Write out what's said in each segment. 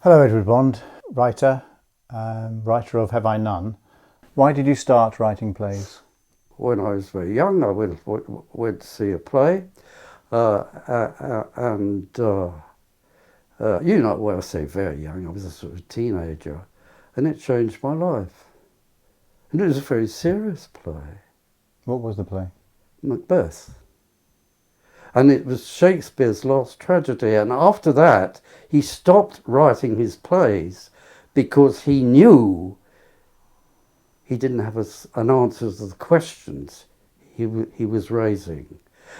Hello, Edward Bond, writer, writer of Have I None. Why did you start writing plays? When I was very young, I went to see a play, and well, I say very young, I was a sort of teenager, and it changed my life. And it was a very serious play, What was the play? Macbeth. And it was Shakespeare's last tragedy, and after that, he stopped writing his plays because he knew he didn't have an answer to the questions he was raising.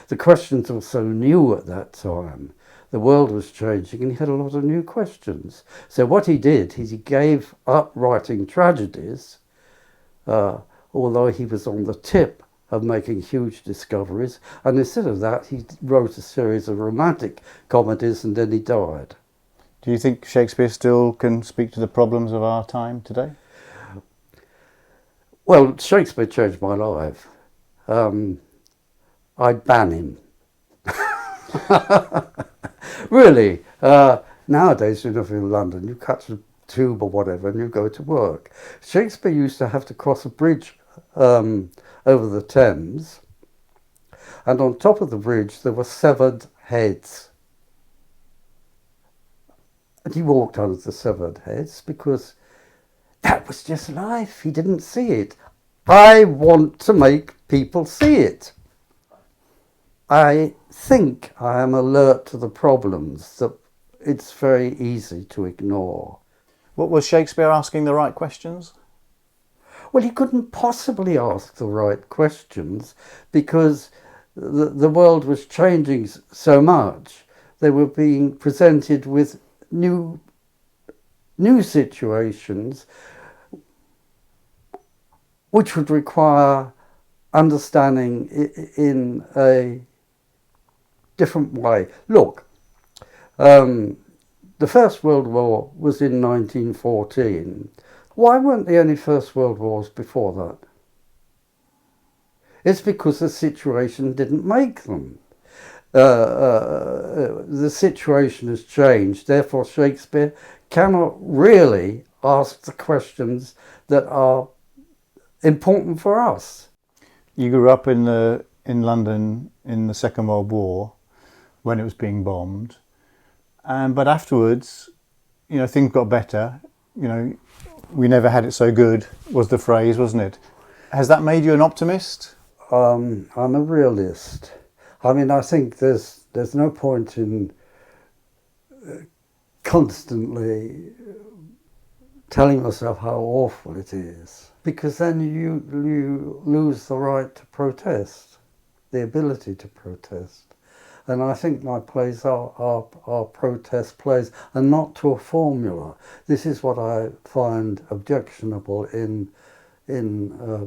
The questions were so new at that time. The world was changing and he had a lot of new questions. So what he did is he gave up writing tragedies, although he was on the tip of making huge discoveries. And instead of that, he wrote a series of romantic comedies and then he died. Do you think Shakespeare still can speak to the problems of our time today? Well, Shakespeare changed my life. I'd ban him. Really. Nowadays, you live in London, you catch a tube or whatever and you go to work. Shakespeare used to have to cross a bridge over the Thames, and on top of the bridge there were severed heads. And he walked under the severed heads because that was just life. He didn't see it. I want to make people see it. I think I am alert to the problems that it's very easy to ignore. What was Shakespeare asking the right questions? Well, he couldn't possibly ask the right questions because the world was changing so much. They were being presented with new situations which would require understanding in a different way. Look, the First World War was in 1914. Why weren't there any First World Wars before that? It's because the situation didn't make them. The situation has changed. Therefore, Shakespeare cannot really ask the questions that are important for us. You grew up in London in the Second World War when it was being bombed, but afterwards, things got better. We never had it so good was the phrase, wasn't it? Has that made you an optimist? I'm a realist. I mean, I think there's no point in constantly telling yourself how awful it is, because then you lose the right to protest, the ability to protest. And I think my plays are protest plays and not to a formula. This is what I find objectionable in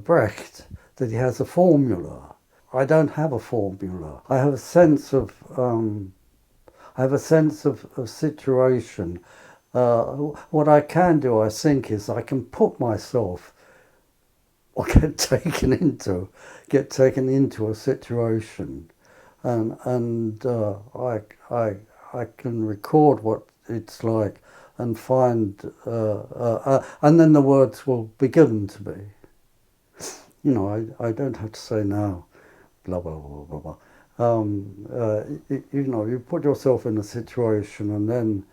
Brecht, that he has a formula. I don't have a formula. I have a sense of situation. What I can do, I think, is I can put myself or get taken into a situation, and I can record what it's like and find, and then the words will be given to me. I don't have to say now, blah blah blah blah blah. You put yourself in a situation, and then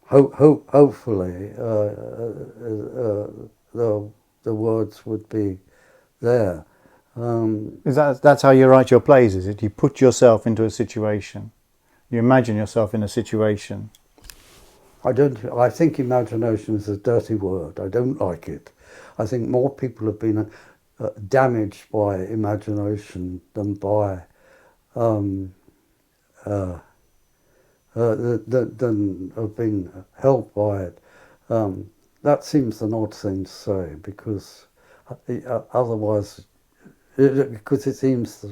hopefully the words would be there. That's how you write your plays, is it? You put yourself into a situation. You imagine yourself in a situation. I think imagination is a dirty word. I don't like it. I think more people have been damaged by imagination than by than have been helped by it. That seems an odd thing to say, because otherwise, because it seems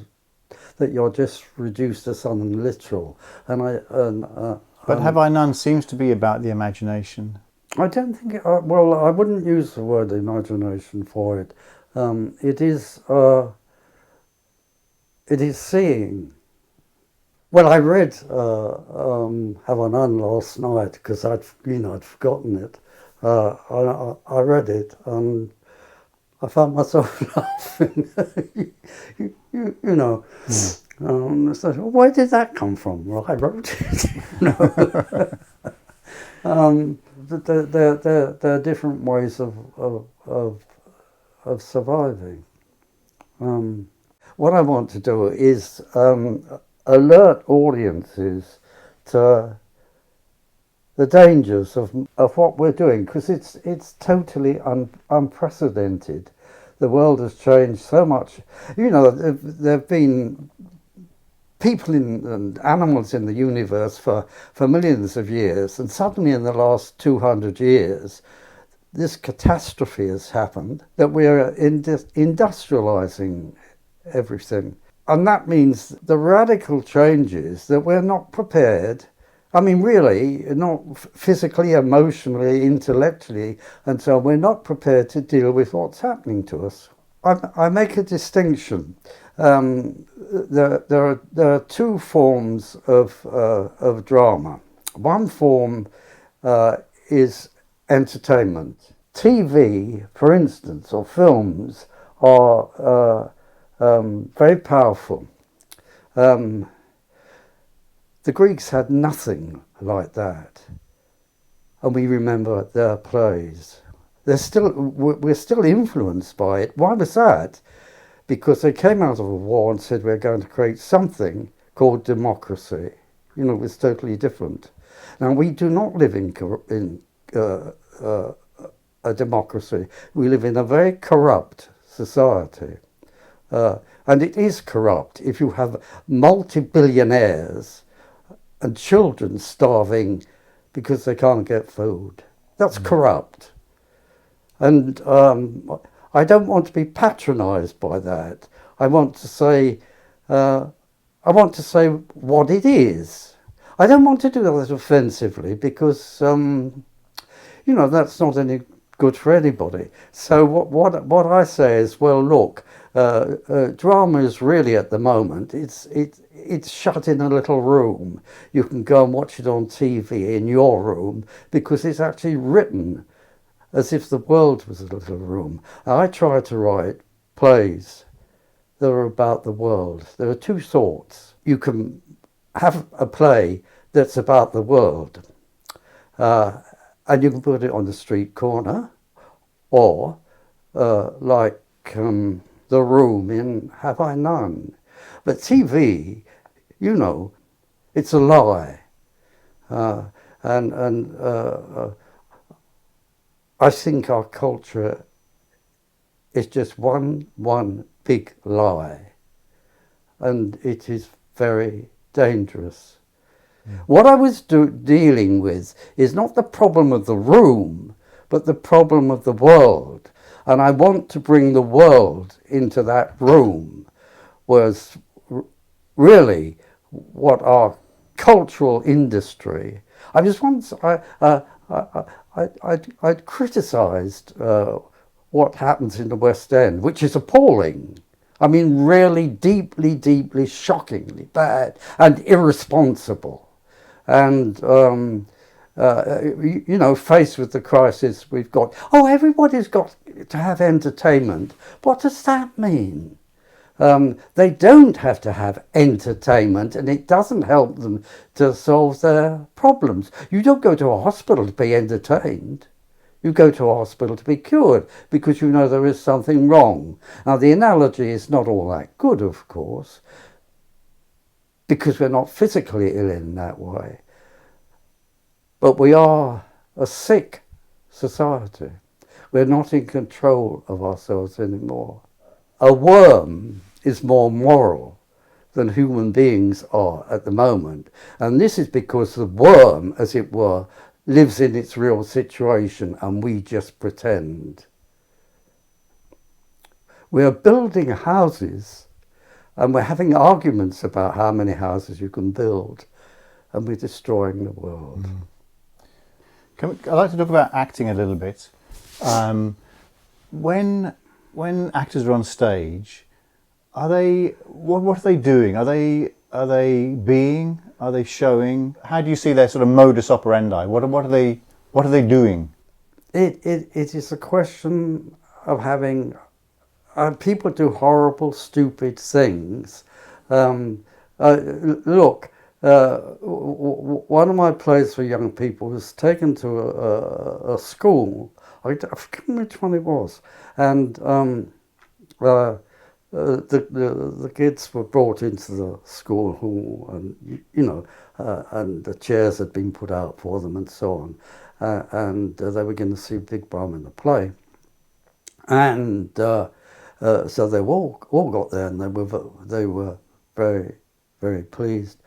that you're just reduced to something literal. But Have I None seems to be about the imagination. I don't think. Well, I wouldn't use the word imagination for it. It is seeing. Well, I read Have I None last night because I'd forgotten it. I read it and I found myself laughing. You know, so where did that come from? Well, I wrote it. There are different ways of surviving. What I want to do is alert audiences to the dangers of what we're doing, because it's totally unprecedented. The world has changed so much. There have been people and animals in the universe for millions of years, and suddenly in the last 200 years, this catastrophe has happened that we're industrializing everything. And that means the radical changes that we're not prepared. I mean, really, not physically, emotionally, intellectually, and so we're not prepared to deal with what's happening to us. I make a distinction. There are two forms of drama. One form is entertainment. TV, for instance, or films are very powerful. The Greeks had nothing like that, and we remember their plays. We're still influenced by it. Why was that? Because they came out of a war and said we're going to create something called democracy. It was totally different. Now, we do not live in a democracy. We live in a very corrupt society. And it is corrupt if you have multi-billionaires and children starving because they can't get food. That's corrupt. And I don't want to be patronized by that. I want to say what it is. I don't want to do that offensively because that's not any good for anybody. So what I say is, well, look, drama is really at the moment it's shut in a little room. You can go and watch it on TV in your room because it's actually written as if the world was a little room. I try to write plays that are about the world. There are two sorts. You can have a play that's about the world, and you can put it on the street corner, or like The Room in Have I None. But TV, it's a lie, and I think our culture is just one big lie, and it is very dangerous. What I was dealing with is not the problem of the room, but the problem of the world. And I want to bring the world into that room, whereas really what our cultural industry... I just once... I'd criticised what happens in the West End, which is appalling. I mean, really deeply, deeply, shockingly bad and irresponsible. And, faced with the crisis we've got, everybody's got to have entertainment. What does that mean? They don't have to have entertainment, and it doesn't help them to solve their problems. You don't go to a hospital to be entertained. You go to a hospital to be cured because you know there is something wrong. Now, the analogy is not all that good, of course, because we're not physically ill in that way. But we are a sick society. We're not in control of ourselves anymore. A worm is more moral than human beings are at the moment. And this is because the worm, as it were, lives in its real situation and we just pretend. We're building houses and we're having arguments about how many houses you can build, and we're destroying the world. I'd like to talk about acting a little bit. When actors are on stage, what are they doing? Are they Are they being? Are they showing? How do you see their sort of modus operandi? What are they doing? It is a question of having people do horrible, stupid things. Um, Look, one of my plays for young people was taken to a school. I forget which one it was, and the kids were brought into the school hall, and and the chairs had been put out for them, and so on, and they were going to see Big Brum in the play, and so they all got there, and they were very very pleased.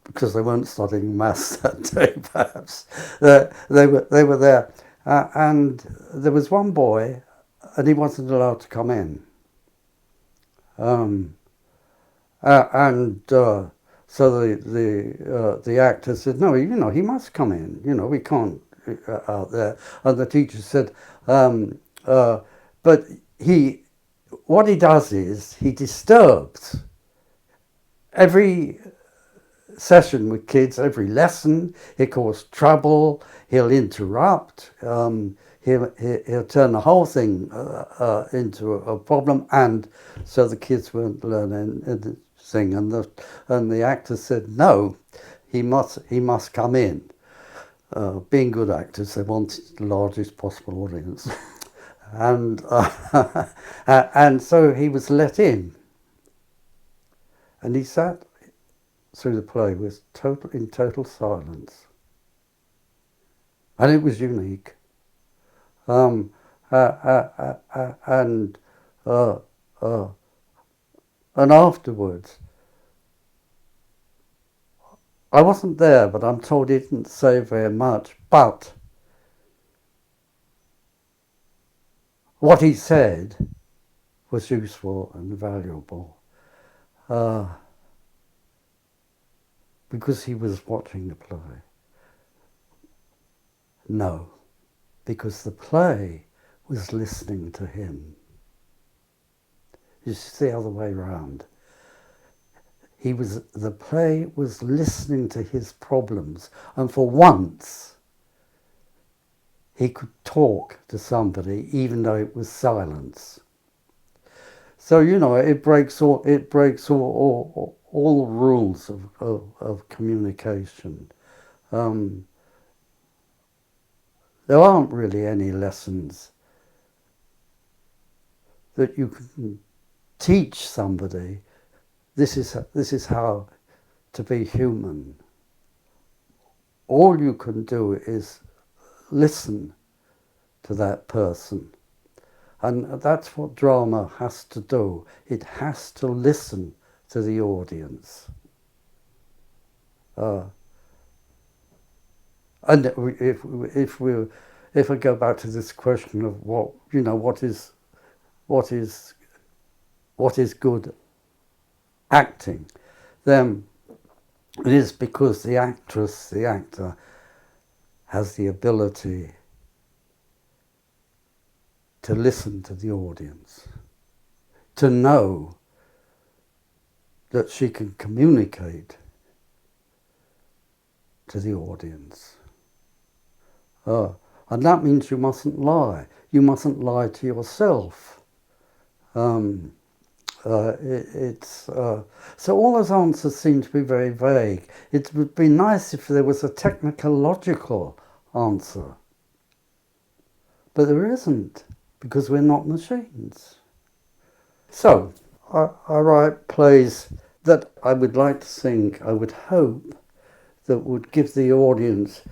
Because they weren't studying maths that day, perhaps they were there, and there was one boy, and he wasn't allowed to come in. Um, and so the actor said, no, he must come in. We can't out there. And the teacher said, but what he does is he disturbs every session with kids, every lesson. He'll cause trouble. He'll interrupt. He'll turn the whole thing into a problem, and so the kids won't learn anything. And the actor said, no, he must come in. Being good actors, they want the largest possible audience, and and so he was let in, and he sat through the play with in total silence, and it was unique. And uh, uh, and afterwards, I wasn't there, but I'm told he didn't say very much. But what he said was useful and valuable, because he was watching the play. No, because the play was listening to him. It's the other way around. The play was listening to his problems, and for once he could talk to somebody, even though it was silence. So it breaks all the rules of communication. There aren't really any lessons that you can teach somebody. This is how to be human. All you can do is listen to that person. And that's what drama has to do. It has to listen to the audience. And if I go back to this question of what is good acting, then it is because the actor has the ability to listen to the audience, to know that she can communicate to the audience. And that means you mustn't lie. You mustn't lie to yourself. So all those answers seem to be very vague. It would be nice if there was a technological answer. But there isn't, because we're not machines. So, I write plays that I would like to think, I would hope, that would give the audience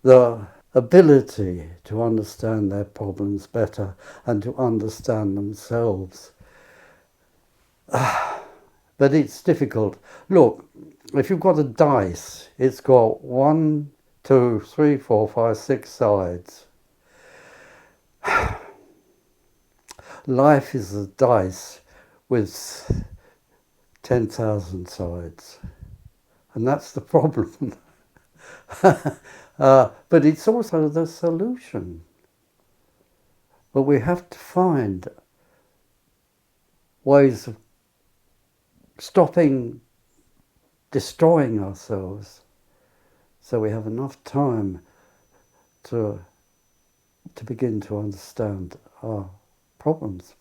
the ability to understand their problems better and to understand themselves. But it's difficult. Look, if you've got a dice, it's got 1, 2, 3, 4, 5, 6 sides. Life is a dice with 10,000 sides. And that's the problem. But it's also the solution. But we have to find ways of stopping destroying ourselves, so we have enough time to begin to understand our problems.